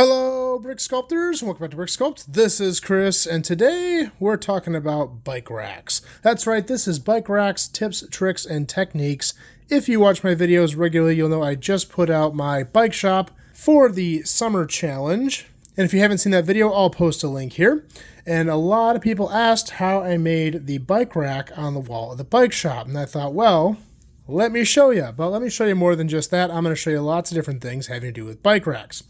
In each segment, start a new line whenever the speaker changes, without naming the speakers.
Hello, Brick Sculptors, and welcome back to Brick Sculpt. This is Chris, and today we're talking about bike racks. That's right, this is bike racks, tips, tricks, and techniques. If you watch my videos regularly, you'll know I just put out my bike shop for the summer challenge. And if you haven't seen that video, I'll post a link here. And a lot of people asked how I made the bike rack on the wall of the bike shop. And I thought, well, let me show you. But let me show you more than just that. I'm going to show you lots of different things having to do with bike racks.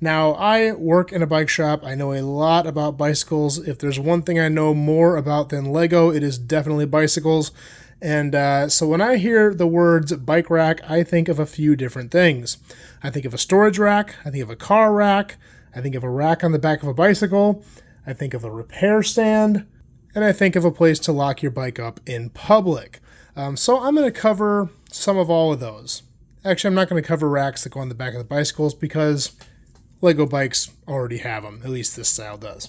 Now, I work in a bike shop. I know a lot about bicycles. If there's one thing I know more about than Lego, it is definitely bicycles. And so when I hear the words bike rack, I think of a few different things. I think of a storage rack. I think of a car rack. I think of a rack on the back of a bicycle. I think of a repair stand. And I think of a place to lock your bike up in public. So I'm going to cover some of all of those. Actually, I'm not going to cover racks that go on the back of the bicycles because Lego bikes already have them. At least this style does.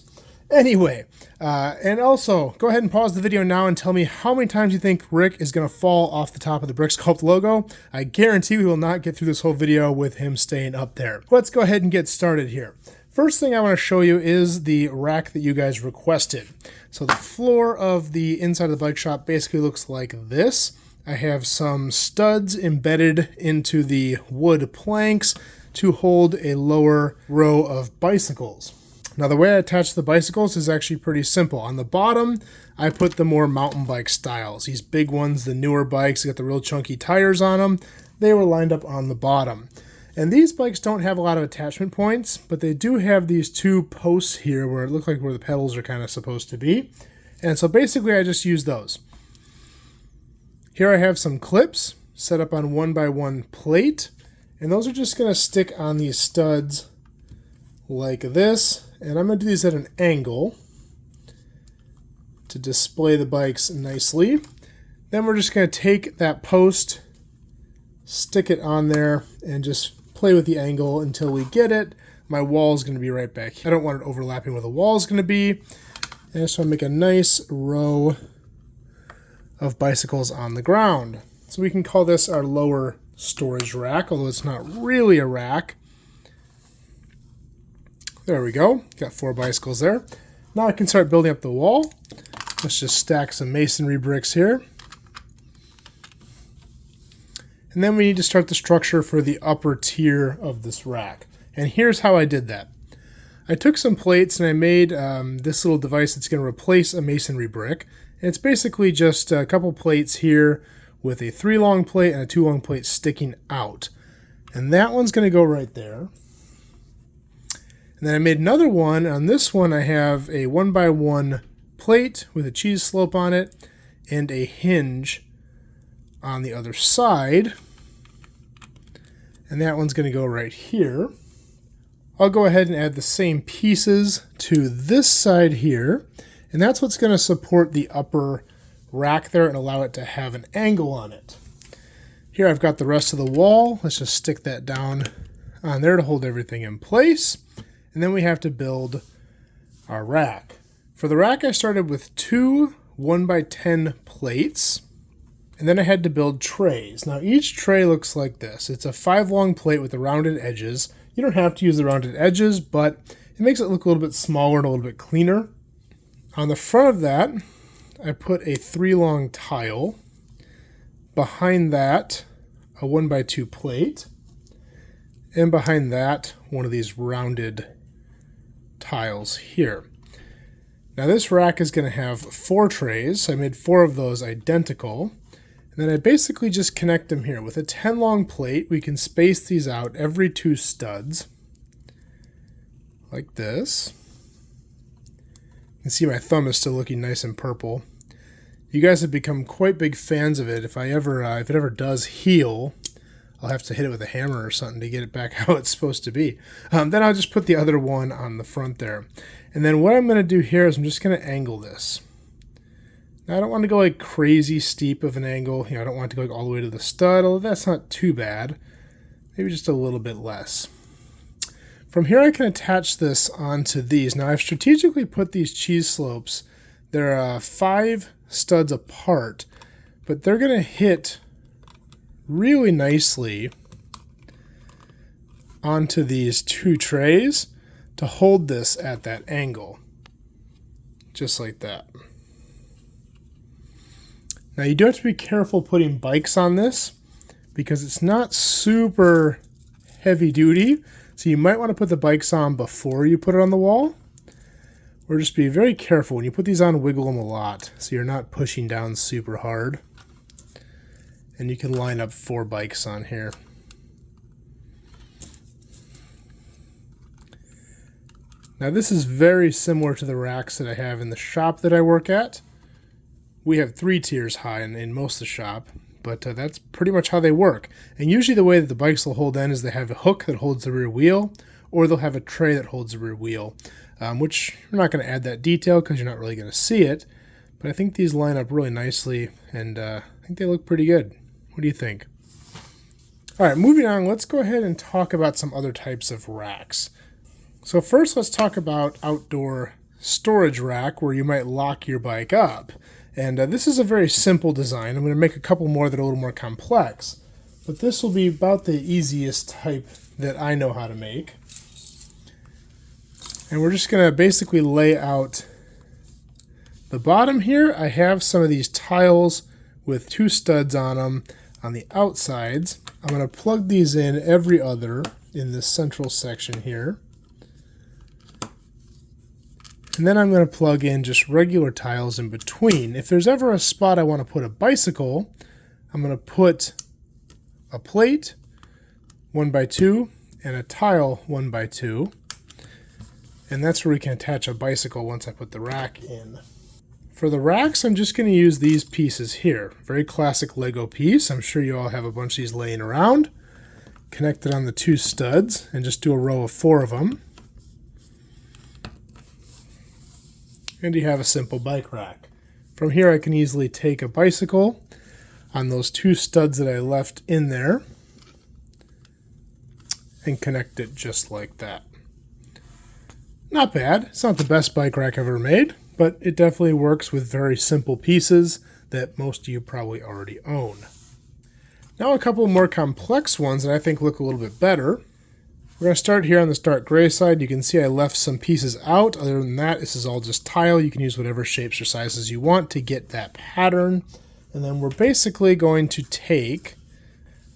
Anyway, and also, go ahead and pause the video now and tell me how many times you think Rick is going to fall off the top of the Brick Sculpt logo. I guarantee we will not get through this whole video with him staying up there. Let's go ahead and get started here. First thing I want to show you is the rack that you guys requested. So the floor of the inside of the bike shop basically looks like this. I have some studs embedded into the wood planks to hold a lower row of bicycles. Now the way I attach the bicycles is actually pretty simple. On the bottom, I put the more mountain bike styles. These big ones, the newer bikes, got the real chunky tires on them. They were lined up on the bottom. And these bikes don't have a lot of attachment points, but they do have these two posts here where it looks like where the pedals are kind of supposed to be. And so basically I just use those. Here I have some clips set up on 1x1 plate. And those are just going to stick on these studs like this. And I'm going to do these at an angle to display the bikes nicely. Then we're just going to take that post, stick it on there, and just play with the angle until we get it. My wall is going to be right back here. I don't want it overlapping where the wall is going to be. And I just want to make a nice row of bicycles on the ground. So we can call this our lower storage rack, although it's not really a rack. There we go. Got 4 bicycles there. Now I can start building up the wall. Let's just stack some masonry bricks here. And then we need to start the structure for the upper tier of this rack. And here's how I did that. I took some plates and I made this little device that's going to replace a masonry brick. And it's basically just a couple plates here with a 3 long plate and a 2 long plate sticking out. And that one's going to go right there. And then I made another one. On this one I have a 1x1 plate with a cheese slope on it and a hinge on the other side. And that one's going to go right here. I'll go ahead and add the same pieces to this side here. And that's what's going to support the upper rack there and allow it to have an angle on it. Here I've got the rest of the wall. Let's just stick that down on there to hold everything in place. And then we have to build our rack. For the rack I started with 2 1x10 plates. And then I had to build trays. Now each tray looks like this. It's a 5 long plate with the rounded edges. You don't have to use the rounded edges, but it makes it look a little bit smaller and a little bit cleaner. On the front of that, I put a 3 long tile. Behind that, a 1x2 plate. And behind that, one of these rounded tiles here. Now this rack is going to have 4 trays. So I made 4 of those identical. And then I basically just connect them here. With a 10 long plate, we can space these out every 2 studs. Like this. You can see my thumb is still looking nice and purple. You guys have become quite big fans of it. If it ever does heal, I'll have to hit it with a hammer or something to get it back how it's supposed to be. Then I'll just put the other one on the front there. And then what I'm going to do here is I'm just going to angle this. Now I don't want to go like crazy steep of an angle. I don't want it to go like all the way to the stud, although that's not too bad. Maybe just a little bit less. From here I can attach this onto these. Now I've strategically put these cheese slopes. They're 5 studs apart, but they're going to hit really nicely onto these 2 trays. to hold this at that angle, just like that. Now you do have to be careful putting bikes on this because it's not super heavy duty, so you might want to put the bikes on before you put it on the wall, or just be very careful. When you put these on, wiggle them a lot so you're not pushing down super hard. And you can line up 4 bikes on here. Now this is very similar to the racks that I have in the shop that I work at. We have 3 tiers high in most of the shop, but that's pretty much how they work. And usually the way that the bikes will hold in is they have a hook that holds the rear wheel, or they'll have a tray that holds the rear wheel, which I'm not going to add that detail because you're not really going to see it. But I think these line up really nicely, and I think they look pretty good. What do you think? All right, moving on, let's go ahead and talk about some other types of racks. So first, let's talk about outdoor storage rack where you might lock your bike up. And this is a very simple design. I'm going to make a couple more that are a little more complex. But this will be about the easiest type that I know how to make. And we're just going to basically lay out the bottom here. I have some of these tiles with 2 studs on them on the outsides. I'm going to plug these in every other in this central section here. And then I'm going to plug in just regular tiles in between. If there's ever a spot I want to put a bicycle, I'm going to put a plate 1x2 and a tile 1x2. And that's where we can attach a bicycle once I put the rack in. For the racks, I'm just going to use these pieces here. Very classic Lego piece. I'm sure you all have a bunch of these laying around. Connect it on the 2 studs and just do a row of 4 of them. And you have a simple bike rack. From here I can easily take a bicycle on those 2 studs that I left in there and connect it just like that. Not bad. It's not the best bike rack I've ever made, but it definitely works with very simple pieces that most of you probably already own. Now a couple more complex ones that I think look a little bit better. We're going to start here on this dark gray side. You can see I left some pieces out. Other than that, this is all just tile. You can use whatever shapes or sizes you want to get that pattern. And then we're basically going to take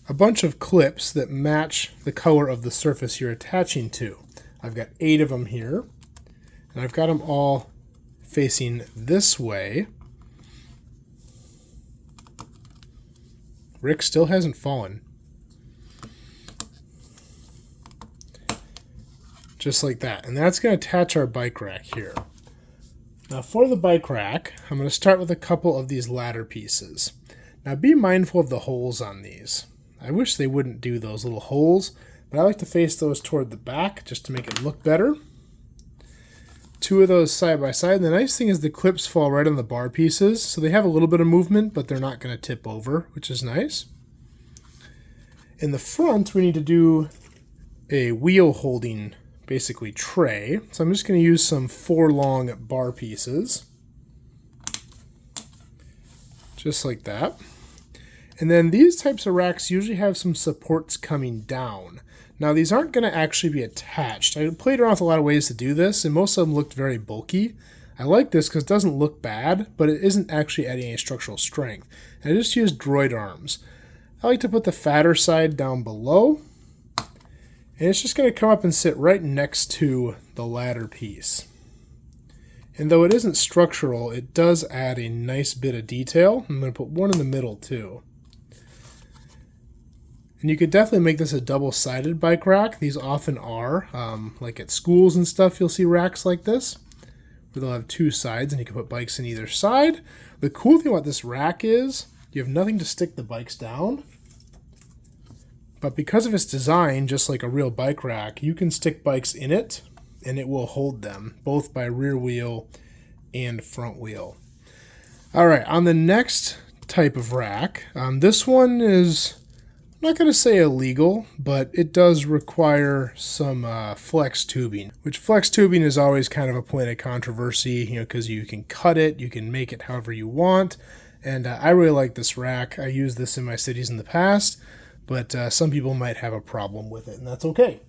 a bunch of clips that match the color of the surface you're attaching to. I've got 8 of them here, and I've got them all facing this way. Rick still hasn't fallen. Just like that. And that's going to attach our bike rack here. Now for the bike rack, I'm going to start with a couple of these ladder pieces. Now be mindful of the holes on these. I wish they wouldn't do those little holes, but I like to face those toward the back just to make it look better. 2 of those side by side. And the nice thing is the clips fall right on the bar pieces, so they have a little bit of movement, but they're not going to tip over, which is nice. In the front, we need to do a wheel holding basically tray. So I'm just going to use some 4 long bar pieces. Just like that. And then these types of racks usually have some supports coming down. Now these aren't going to actually be attached. I played around with a lot of ways to do this, and most of them looked very bulky. I like this because it doesn't look bad, but it isn't actually adding any structural strength. And I just used droid arms. I like to put the fatter side down below, and it's just going to come up and sit right next to the ladder piece. And though it isn't structural, it does add a nice bit of detail. I'm going to put one in the middle too. And you could definitely make this a double-sided bike rack. These often are. Like at schools and stuff, you'll see racks like this, where they'll have 2 sides and you can put bikes in either side. The cool thing about this rack is you have nothing to stick the bikes down. But because of its design, just like a real bike rack, you can stick bikes in it and it will hold them, both by rear wheel and front wheel. All right, on the next type of rack, this one is, I'm not going to say illegal, but it does require some flex tubing, which flex tubing is always kind of a point of controversy, because you can cut it, you can make it however you want, and I really like this rack. I used this in my cities in the past, but some people might have a problem with it, and that's okay.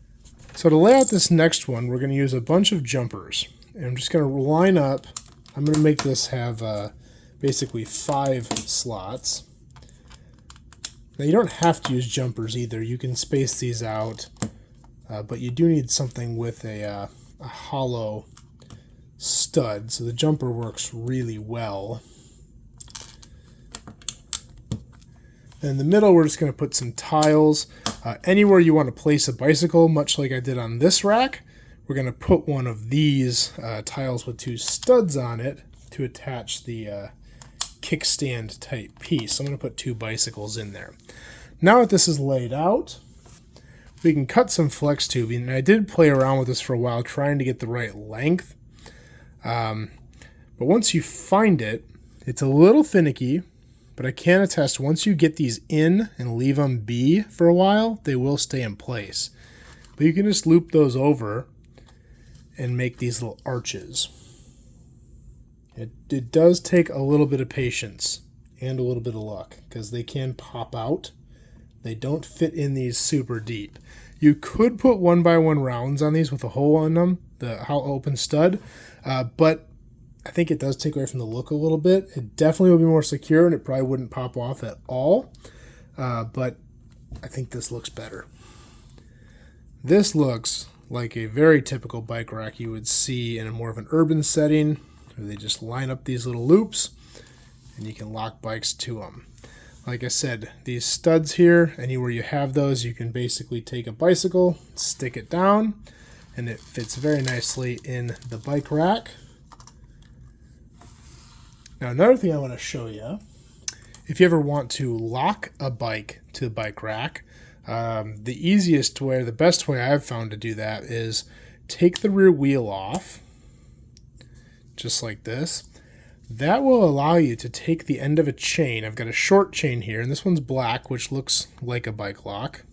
So to lay out this next one, we're going to use a bunch of jumpers. And I'm just going to line up. I'm going to make this have basically 5 slots. Now you don't have to use jumpers either. You can space these out. But you do need something with a hollow stud. So the jumper works really well. In the middle, we're just going to put some tiles. Anywhere you want to place a bicycle, much like I did on this rack, we're going to put one of these tiles with 2 studs on it to attach the kickstand type piece. So I'm going to put 2 bicycles in there. Now that this is laid out, we can cut some flex tubing. And I did play around with this for a while, trying to get the right length. But once you find it, it's a little finicky. But I can attest, once you get these in and leave them be for a while, they will stay in place. But you can just loop those and make these little arches. It does take a little bit of patience and a little bit of luck, because they can pop out. They don't fit in these super deep. You could put 1x1 rounds on these with a hole in them, the open stud, but I think it does take away from the look a little bit. It definitely will be more secure, and it probably wouldn't pop off at all. But I think this looks better. This looks like a very typical bike rack you would see in a more of an urban setting, where they just line up these little loops, and you can lock bikes to them. Like I said, these studs here, anywhere you have those, you can basically take a bicycle, stick it down, and it fits very nicely in the bike rack. Now, another thing I want to show you, if you ever want to lock a bike to the bike rack, the easiest way, or the best way I've found to do that is take the rear wheel off, just like this. That will allow you to take the end of a chain. I've got a short chain here, and this one's black, which looks like a bike lock.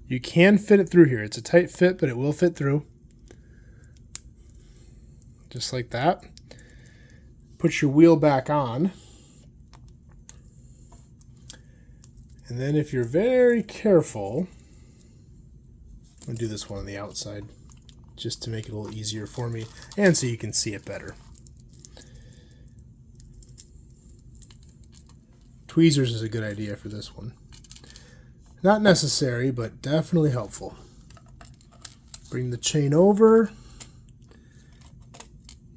You can fit it through here. It's a tight fit, but it will fit through. Just like that. Put your wheel back on. And then if you're very careful, I'm going to do this one on the outside just to make it a little easier for me and so you can see it better. Tweezers is a good idea for this one. Not necessary, but definitely helpful. Bring the chain over.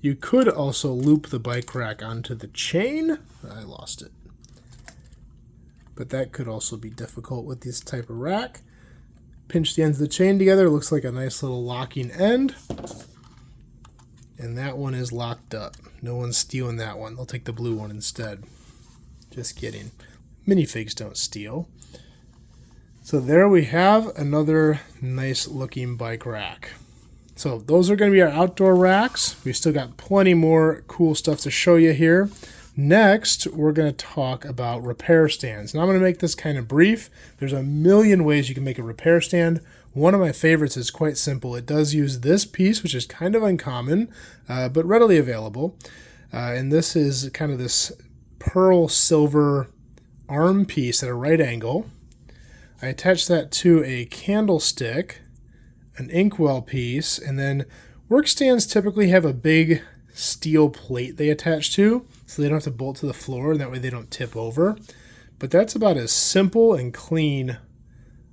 You could also loop the bike rack onto the chain. I lost it. But that could also be difficult with this type of rack. Pinch the ends of the chain together. It looks like a nice little locking end. And that one is locked up. No one's stealing that one. They'll take the blue one instead. Just kidding. Minifigs don't steal. So there we have another nice looking bike rack. So those are going to be our outdoor racks. We've still got plenty more cool stuff to show you here. Next, we're going to talk about repair stands. Now I'm going to make this kind of brief. There's a million ways you can make a repair stand. One of my favorites is quite simple. It does use this piece, which is kind of uncommon, but readily available. And this is kind of this pearl silver arm piece at a right angle. I attach that to a candlestick, an inkwell piece, and then work stands typically have a big steel plate they attach to, so they don't have to bolt to the floor, and that way they don't tip over. But that's about as simple and clean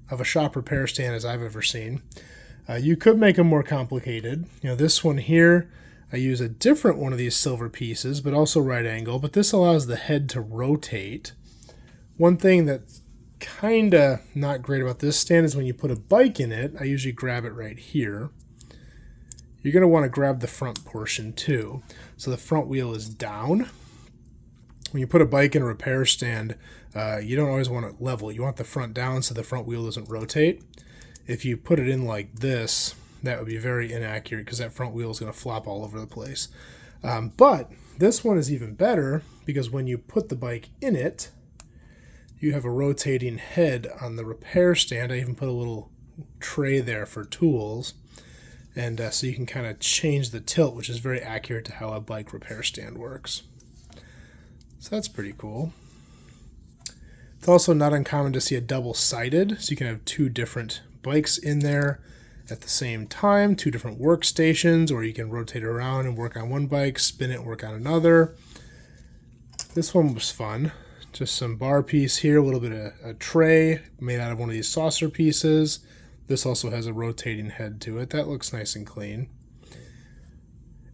of a shop repair stand as I've ever seen. You could make them more complicated. You know, this one here, I use a different one of these silver pieces, but also right angle, but this allows the head to rotate. One thing that's kind of not great about this stand is when you put a bike in it, I usually grab it right here. You're going to want to grab the front portion too. So the front wheel is down. When you put a bike in a repair stand, you don't always want it level. You want the front down so the front wheel doesn't rotate. If you put it in like this, that would be very inaccurate because that front wheel is going to flop all over the place. But this one is even better because when you put the bike in it, you have a rotating head on the repair stand. I even put a little tray there for tools. And so you can kind of change the tilt, which is very accurate to how a bike repair stand works. So that's pretty cool. It's also not uncommon to see a double-sided, so you can have two different bikes in there at the same time, 2 different workstations, or you can rotate it around and work on one bike, spin it, and work on another. This one was fun. Just some bar piece here, a little bit of a tray made out of one of these saucer pieces. This also has a rotating head to it. That looks nice and clean.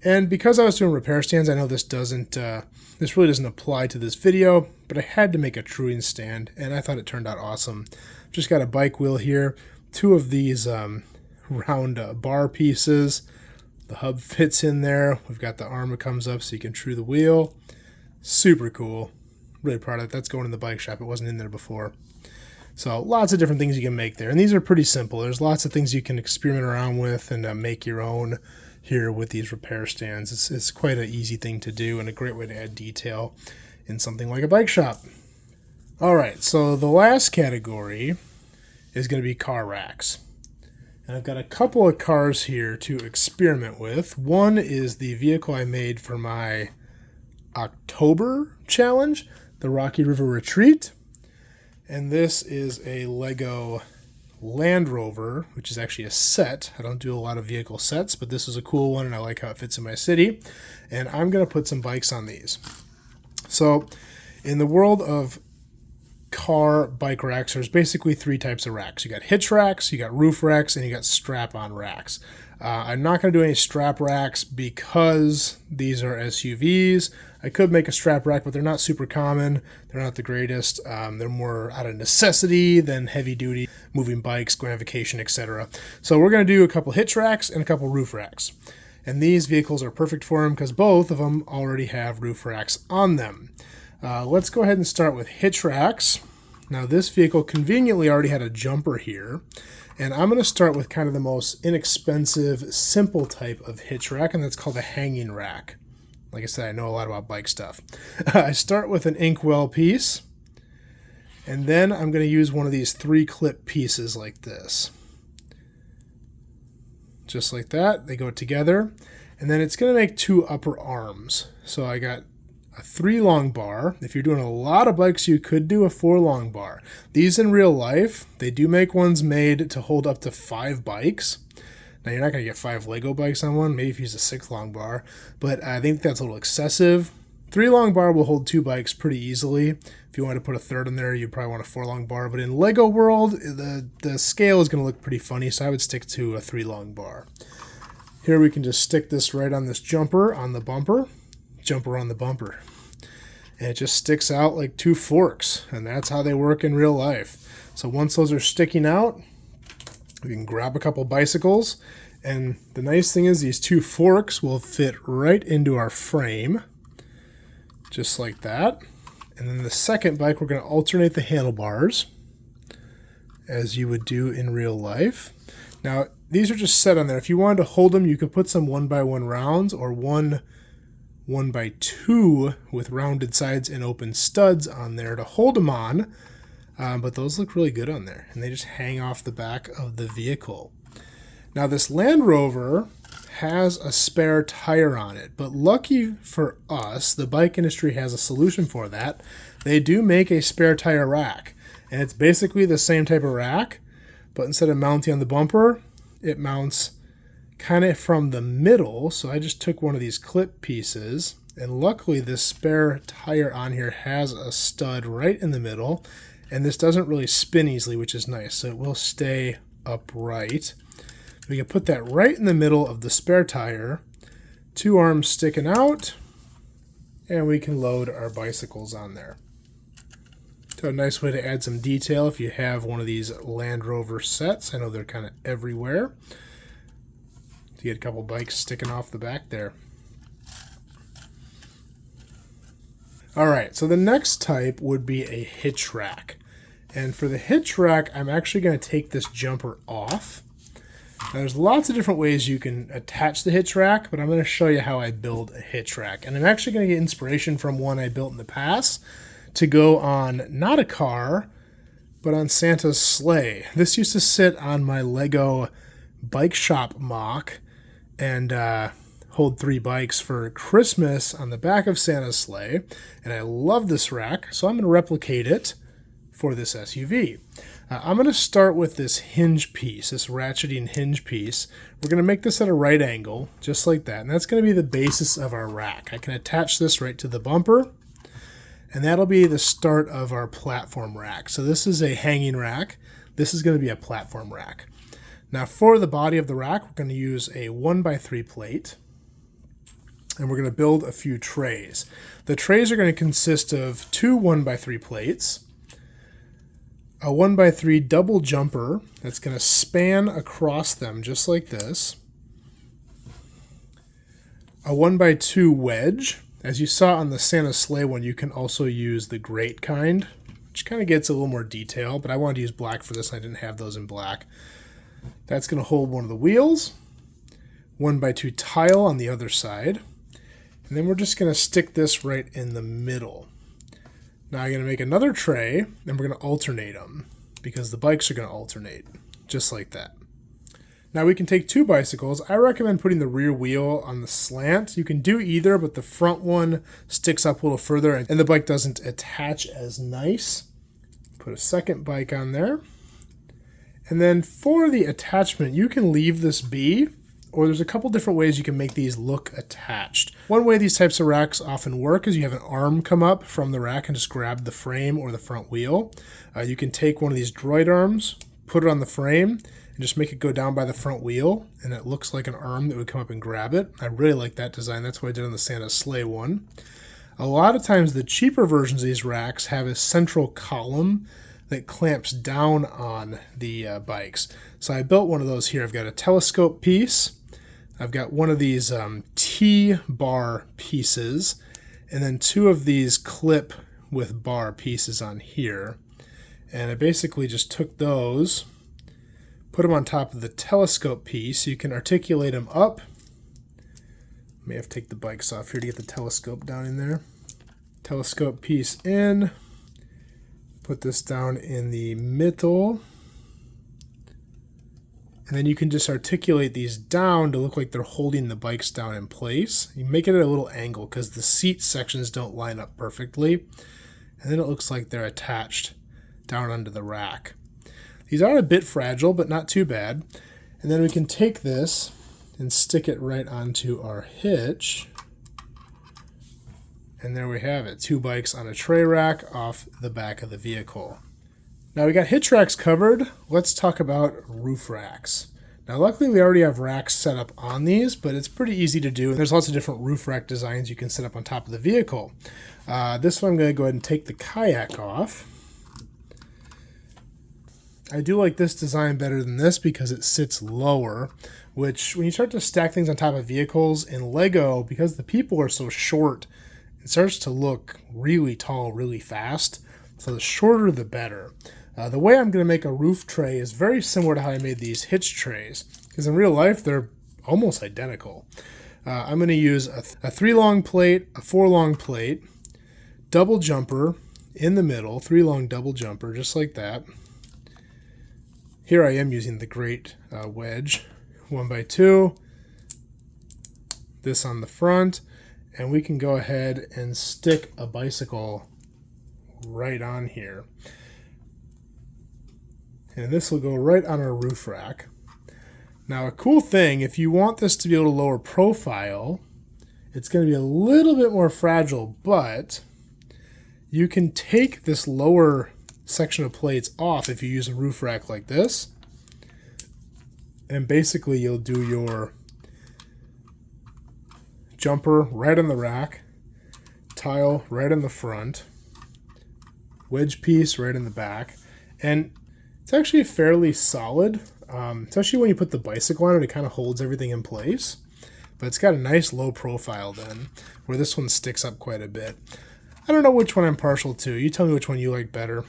And because I was doing repair stands, I know this really doesn't apply to this video, but I had to make a truing stand, and I thought it turned out awesome. Just got a bike wheel here, 2 of these round bar pieces. The hub fits in there. We've got the arm that comes up so you can true the wheel. Super cool. Really proud of it. That's going in the bike shop. It wasn't in there before. So lots of different things you can make there. And these are pretty simple. There's lots of things you can experiment around with and make your own here with these repair stands. It's quite an easy thing to do and a great way to add detail in something like a bike shop. All right, so the last category is going to be car racks. And I've got a couple of cars here to experiment with. One is the vehicle I made for my October challenge, the Rocky River Retreat. And this is a Lego Land Rover, which is actually a set. I don't do a lot of vehicle sets, but this is a cool one, and I like how it fits in my city. And I'm going to put some bikes on these. So in the world of car bike racks, there's basically 3 types of racks. You got hitch racks, you got roof racks, and you got strap-on racks. I'm not going to do any strap racks because these are SUVs. I could make a strap rack, but they're not super common. They're not the greatest. They're more out of necessity than heavy-duty moving bikes, going on vacation, etc. So we're going to do a couple hitch racks and a couple roof racks. And these vehicles are perfect for them because both of them already have roof racks on them. Let's go ahead and start with hitch racks. Now this vehicle conveniently already had a jumper here. And I'm going to start with kind of the most inexpensive, simple type of hitch rack, and that's called a hanging rack. Like I said, I know a lot about bike stuff. I start with an inkwell piece, and then I'm going to use one of these 3-clip pieces like this. Just like that. They go together, and then it's going to make 2 upper arms. So I got a 3-long bar. If you're doing a lot of bikes, you could do a 4-long bar. These in real life, they do make ones made to hold up to 5 bikes. Now, you're not going to get 5 Lego bikes on one. Maybe if you use a 6-long bar. But I think that's a little excessive. 3-long bar will hold 2 bikes pretty easily. If you want to put a third in there, you'd probably want a 4-long bar. But in Lego world, the scale is going to look pretty funny, so I would stick to a 3-long bar. Here we can just stick this right on this jumper on the bumper. Jumper on the bumper. And it just sticks out like 2 forks, and that's how they work in real life. So once those are sticking out, we can grab a couple bicycles, and the nice thing is these 2 forks will fit right into our frame, just like that. And then the second bike, we're going to alternate the handlebars, as you would do in real life. Now, these are just set on there. If you wanted to hold them, you could put some 1x1 rounds or 1x2 with rounded sides and open studs on there to hold them on. But those look really good on there, and they just hang off the back of the vehicle. Now, this Land Rover has a spare tire on it, but lucky for us, the bike industry has a solution for that. They do make a spare tire rack, and it's basically the same type of rack, but instead of mounting on the bumper, it mounts kind of from the middle. So I just took one of these clip pieces, and luckily this spare tire on here has a stud right in the middle, and this doesn't really spin easily, which is nice, so it will stay upright. We can put that right in the middle of the spare tire, 2 arms sticking out, and we can load our bicycles on there. So a nice way to add some detail if you have one of these Land Rover sets. I know they're kind of everywhere. You get a couple bikes sticking off the back there. All right, so the next type would be a hitch rack. And for the hitch rack, I'm actually going to take this jumper off. Now, there's lots of different ways you can attach the hitch rack, but I'm going to show you how I build a hitch rack. And I'm actually going to get inspiration from one I built in the past to go on not a car, but on Santa's sleigh. This used to sit on my Lego bike shop mock and hold 3 bikes for Christmas on the back of Santa's sleigh, and I love this rack, so I'm going to replicate it for this SUV. I'm going to start with this hinge piece, this ratcheting hinge piece. We're going to make this at a right angle, just like that. And that's going to be the basis of our rack. I can attach this right to the bumper, and that'll be the start of our platform rack. So this is a hanging rack. This is going to be a platform rack. Now for the body of the rack, we're going to use a 1x3 plate, and we're going to build a few trays. The trays are going to consist of two 1x3 plates, a 1x3 double jumper that's going to span across them just like this, a 1x2 wedge. As you saw on the Santa sleigh one, you can also use the grate kind, which kind of gets a little more detail, but I wanted to use black for this. I didn't have those in black. That's going to hold one of the wheels, 1x2 tile on the other side, and then we're just going to stick this right in the middle. Now I'm going to make another tray, and we're going to alternate them because the bikes are going to alternate, just like that. Now we can take two bicycles. I recommend putting the rear wheel on the slant. You can do either, but the front one sticks up a little further and the bike doesn't attach as nice. Put a second bike on there. And then for the attachment, you can leave this be, or there's a couple different ways you can make these look attached. One way these types of racks often work is you have an arm come up from the rack and just grab the frame or the front wheel. You can take one of these droid arms, put it on the frame, and just make it go down by the front wheel, and it looks like an arm that would come up and grab it. I really like that design. That's what I did on the Santa sleigh one. A lot of times the cheaper versions of these racks have a central column that clamps down on the bikes. So I built one of those here. I've got a telescope piece. I've got one of these T-bar pieces, and then two of these clip with bar pieces on here. And I basically just took those, put them on top of the telescope piece. You can articulate them up. May have to take the bikes off here to get the telescope down in there. Telescope piece in. Put this down in the middle. And then you can just articulate these down to look like they're holding the bikes down in place. You make it at a little angle because the seat sections don't line up perfectly. And then it looks like they're attached down onto the rack. These are a bit fragile, but not too bad. And then we can take this and stick it right onto our hitch. And there we have it, two bikes on a tray rack off the back of the vehicle. Now we got hitch racks covered. Let's talk about roof racks. Now luckily we already have racks set up on these, but it's pretty easy to do. There's lots of different roof rack designs you can set up on top of the vehicle. This one I'm going to go ahead and take the kayak off. I do like this design better than this because it sits lower, which when you start to stack things on top of vehicles in Lego, because the people are so short, it starts to look really tall really fast. So the shorter the better. The way I'm going to make a roof tray is very similar to how I made these hitch trays, because in real life they're almost identical. I'm going to use a 3 long plate, a 4 long plate, double jumper in the middle, 3 long double jumper, just like that. Here I am using the grate wedge, 1x2, this on the front, and we can go ahead and stick a bicycle right on here. And this will go right on our roof rack. Now a cool thing, if you want this to be able to lower profile, it's going to be a little bit more fragile, but you can take this lower section of plates off if you use a roof rack like this. And basically you'll do your jumper right on the rack, tile right in the front, wedge piece right in the back, and it's actually fairly solid, especially when you put the bicycle on it. It kind of holds everything in place, but it's got a nice low profile then, where this one sticks up quite a bit. I don't know which one I'm partial to. You tell me which one you like better.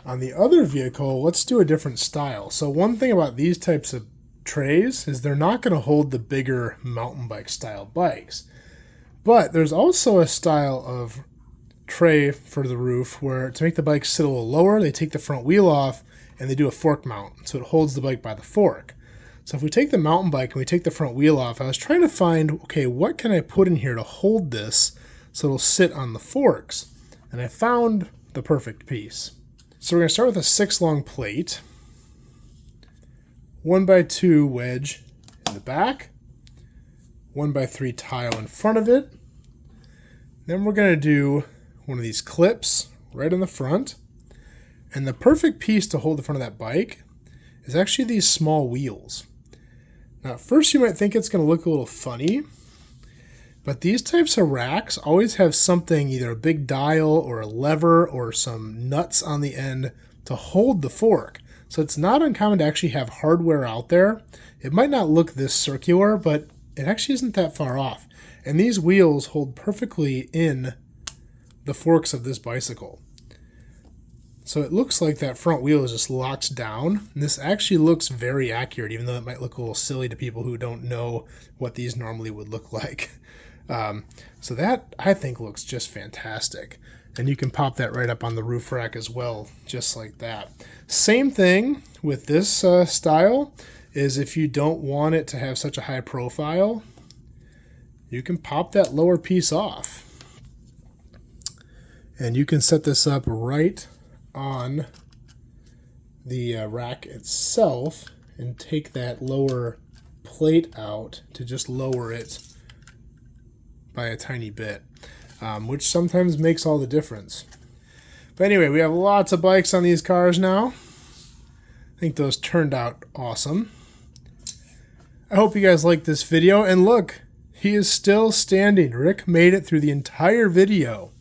On the other vehicle, let's do a different style. So one thing about these types of trays is they're not going to hold the bigger mountain bike style bikes, but there's also a style of tray for the roof where to make the bike sit a little lower, they take the front wheel off and they do a fork mount, so it holds the bike by the fork. So if we take the mountain bike and we take the front wheel off, I was trying to find, okay, what can I put in here to hold this so it'll sit on the forks? And I found the perfect piece. So we're going to start with a 6 long plate, 1x2 wedge in the back, 1x3 tile in front of it. Then we're going to do one of these clips right in the front. And the perfect piece to hold the front of that bike is actually these small wheels. Now, at first you might think it's going to look a little funny, but these types of racks always have something, either a big dial or a lever or some nuts on the end to hold the fork. So it's not uncommon to actually have hardware out there. It might not look this circular, but it actually isn't that far off. And these wheels hold perfectly in the forks of this bicycle. So it looks like that front wheel is just locked down. And this actually looks very accurate, even though it might look a little silly to people who don't know what these normally would look like. So that, I think, looks just fantastic. And you can pop that right up on the roof rack as well, just like that. Same thing with this style, is if you don't want it to have such a high profile, you can pop that lower piece off. And you can set this up right on the rack itself and take that lower plate out to just lower it by a tiny bit, which sometimes makes all the difference. But anyway, we have lots of bikes on these cars now. I think those turned out awesome. I hope you guys liked this video, and look, he is still standing. Rick made it through the entire video.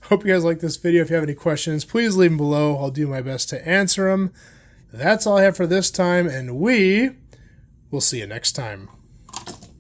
Hope you guys like this video. If you have any questions, please leave them below. I'll do my best to answer them. That's all I have for this time, and we will see you next time.